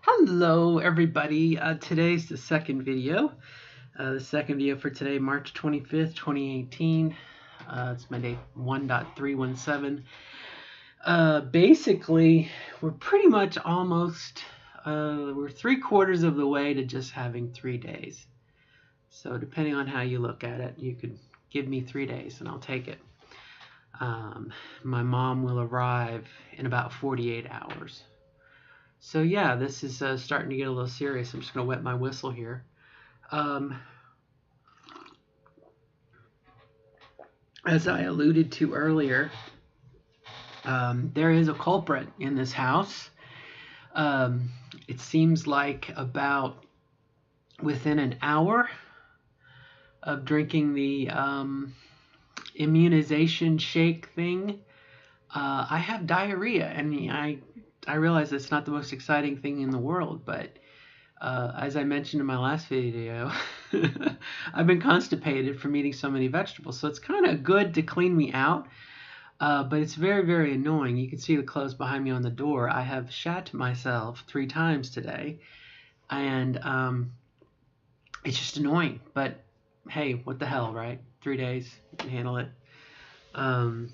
Hello everybody, today's the second video. The second video for today, March 25th, 2018. It's my day 1.317. Basically, we're pretty much almost, we're 3/4 of the way to just having 3 days. So depending on how you look at it, you could give me 3 days and I'll take it. My mom will arrive in about 48 hours. So yeah, this is starting to get a little serious. I'm just going to wet my whistle here. As I alluded to earlier, there is a culprit in this house. It seems like about within an hour of drinking the immunization shake thing, I have diarrhea, and I realize it's not the most exciting thing in the world, but as I mentioned in my last video, I've been constipated from eating so many vegetables, so it's kind of good to clean me out, but it's very, very annoying. You can see the clothes behind me on the door. I have shat myself 3 times today, and it's just annoying, but hey, what the hell, right? 3 days, you can handle it. And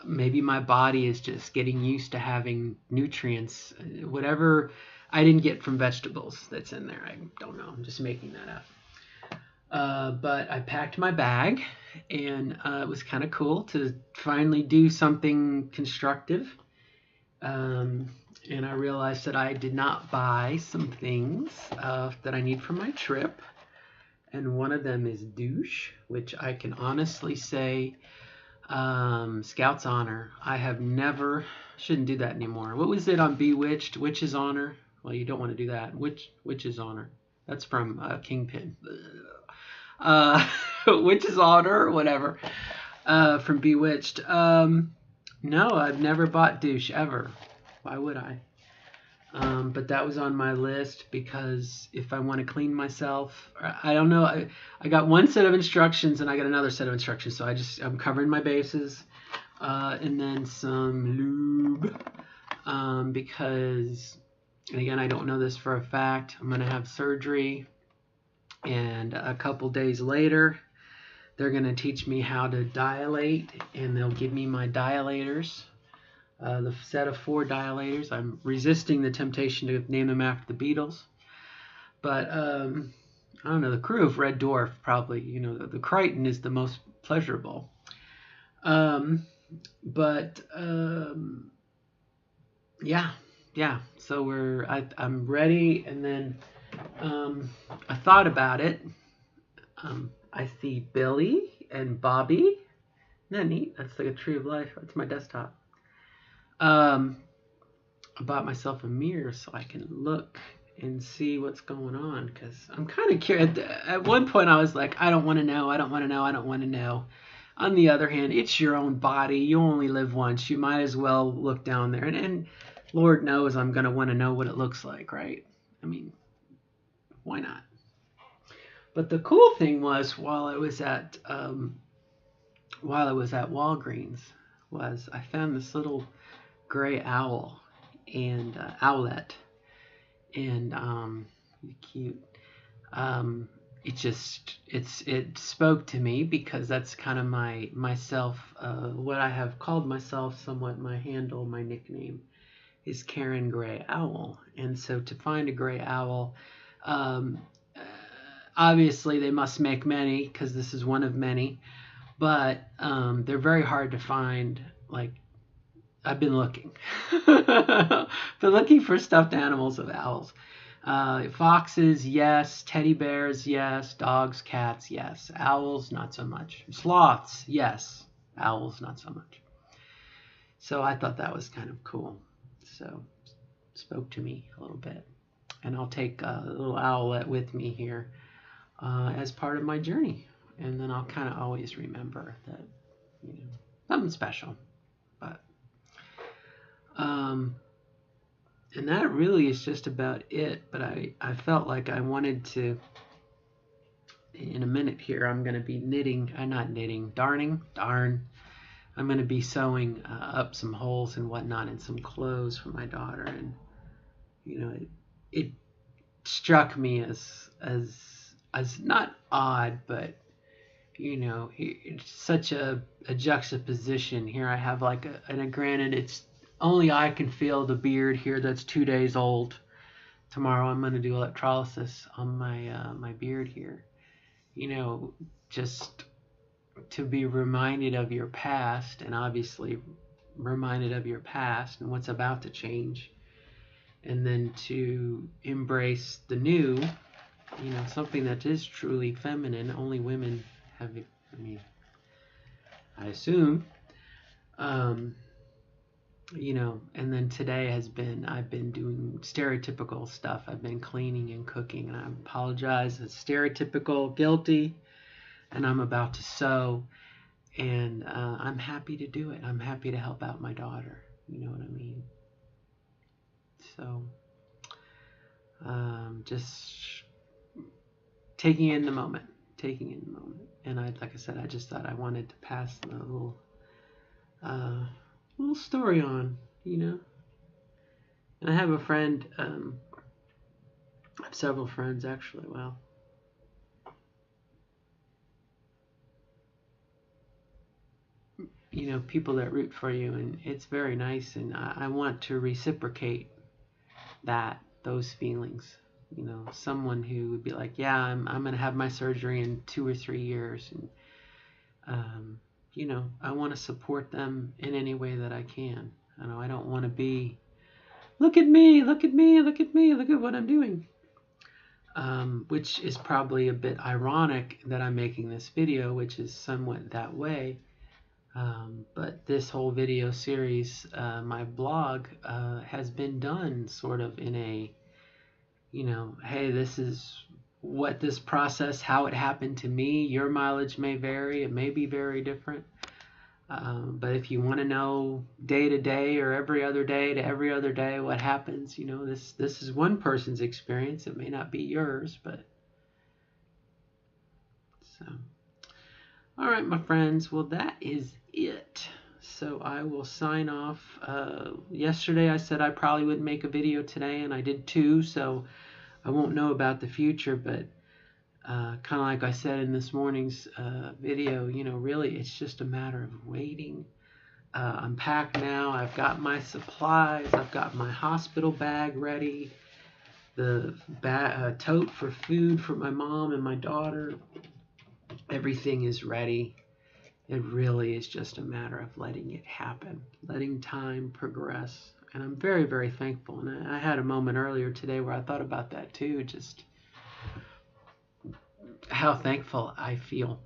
maybe my body is just getting used to having nutrients, whatever I didn't get from vegetables that's in there. I don't know. I'm just making that up. But I packed my bag, and it was kind of cool to finally do something constructive. And I realized that I did not buy some things that I need for my trip. And one of them is douche, which I can honestly say, Scout's Honor. I have never, shouldn't do that anymore. What was it on Bewitched? Witch's Honor? Well, you don't want to do that. Witch's Honor. That's from Kingpin. Witch's Honor or whatever. From Bewitched. No, I've never bought douche ever. Why would I? But that was on my list because if I want to clean myself, I don't know. I got one set of instructions and I got another set of instructions. So I'm covering my bases, and then some lube, because, and again, I don't know this for a fact. I'm going to have surgery, and a couple days later, they're going to teach me how to dilate, and they'll give me my dilators. The set of 4 dilators. I'm resisting the temptation to name them after the Beatles. But I don't know, the crew of Red Dwarf probably, the Crichton is the most pleasurable. Yeah. So I'm ready, and then I thought about it. I see Billy and Bobby. Isn't that neat? That's like a tree of life. That's my desktop. I bought myself a mirror so I can look and see what's going on, because I'm kind of curious. At one point I was like, I don't want to know. On the other hand, it's your own body. You only live once. You might as well look down there. And Lord knows I'm going to want to know what it looks like, right? I mean, why not? But the cool thing was, while I was at Walgreens, was I found this little gray owl and owlet, and cute. It spoke to me because that's kind of myself, what I have called myself, somewhat my handle, my nickname is Karen Gray Owl. And so to find a gray owl, obviously they must make many because this is one of many, but they're very hard to find. Like, I've been looking. Been looking for stuffed animals of owls. Foxes, yes. Teddy bears, yes. Dogs, cats, yes. Owls, not so much. Sloths, yes. Owls, not so much. So I thought that was kind of cool. So spoke to me a little bit. And I'll take a little owlet with me here as part of my journey. And then I'll kind of always remember that, something special. But and that really is just about it. But I felt like I wanted to, in a minute here, I'm going to be darn. I'm going to be sewing up some holes and whatnot in some clothes for my daughter. And it struck me as not odd, but it's such a juxtaposition. Here I have like and granted, it's only I can feel the beard here that's 2 days old. Tomorrow I'm going to do electrolysis on my beard here. Just to be reminded of your past, and obviously reminded of your past and what's about to change, and then to embrace the new, something that is truly feminine. Only women have it. I assume. Um, and then today I've been doing stereotypical stuff. I've been cleaning and cooking, and I apologize. It's stereotypical, guilty, and I'm about to sew, and I'm happy to do it. I'm happy to help out my daughter. You know what I mean? So, just taking in the moment, and like I said, I just thought I wanted to pass the little story on, And I have a friend, I have several friends actually. Well, people that root for you, and it's very nice, and I want to reciprocate those feelings. Someone who would be like, yeah, I'm going to have my surgery in 2 or 3 years, and I want to support them in any way that I can. I don't want to be, look at me, look at me, look at me, look at what I'm doing. Which is probably a bit ironic that I'm making this video, which is somewhat that way. But this whole video series, my blog, has been done sort of in a, hey, this is what this process, how it happened to me. Your mileage may vary. It may be very different. But if you want to know day to day or every other day to every other day what happens, this is one person's experience. It may not be yours, but so. All right, my friends. Well, that is it. So I will sign off. Yesterday I said I probably would make a video today, and I did 2, so I won't know about the future, but kind of like I said in this morning's video, really it's just a matter of waiting. I'm packed now. I've got my supplies. I've got my hospital bag ready. The tote for food for my mom and my daughter. Everything is ready. It really is just a matter of letting it happen, letting time progress. And I'm very, very thankful. And I had a moment earlier today where I thought about that too, just how thankful I feel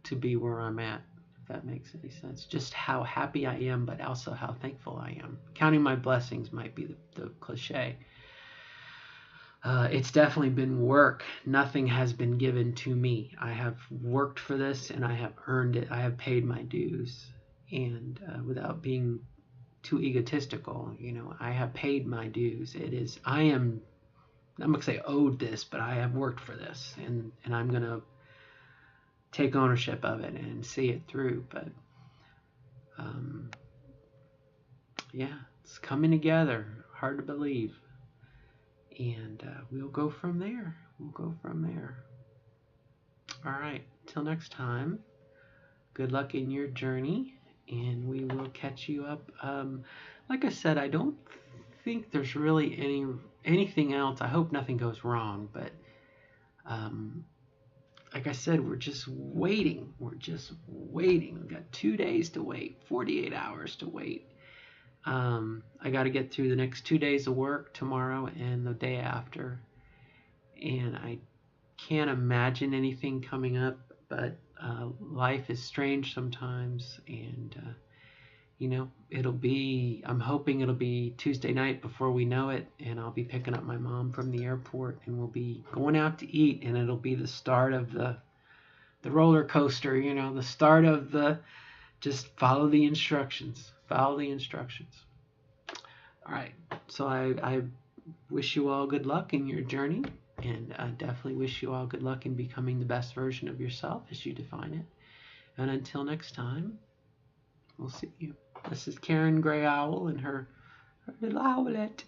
to be where I'm at, if that makes any sense. Just how happy I am, but also how thankful I am. Counting my blessings might be the cliche. It's definitely been work. Nothing has been given to me. I have worked for this, and I have earned it. I have paid my dues. And without being too egotistical, I have paid my dues. I'm going to say owed this, but I have worked for this, and I'm going to take ownership of it and see it through. But yeah, it's coming together. Hard to believe. And we'll go from there. All right. Till next time. Good luck in your journey, and we will catch you up. Like I said, I don't think there's really anything else. I hope nothing goes wrong, but like I said, we're just waiting. We've got 2 days to wait, 48 hours to wait. I got to get through the next 2 days of work, tomorrow and the day after. And I can't imagine anything coming up, but life is strange sometimes. And, I'm hoping it'll be Tuesday night before we know it. And I'll be picking up my mom from the airport, and we'll be going out to eat. And it'll be the start of the roller coaster, the start of just follow the instructions. All right. So I wish you all good luck in your journey, and I definitely wish you all good luck in becoming the best version of yourself as you define it. And until next time, we'll see you. This is Karen Gray Owl and her little owlet.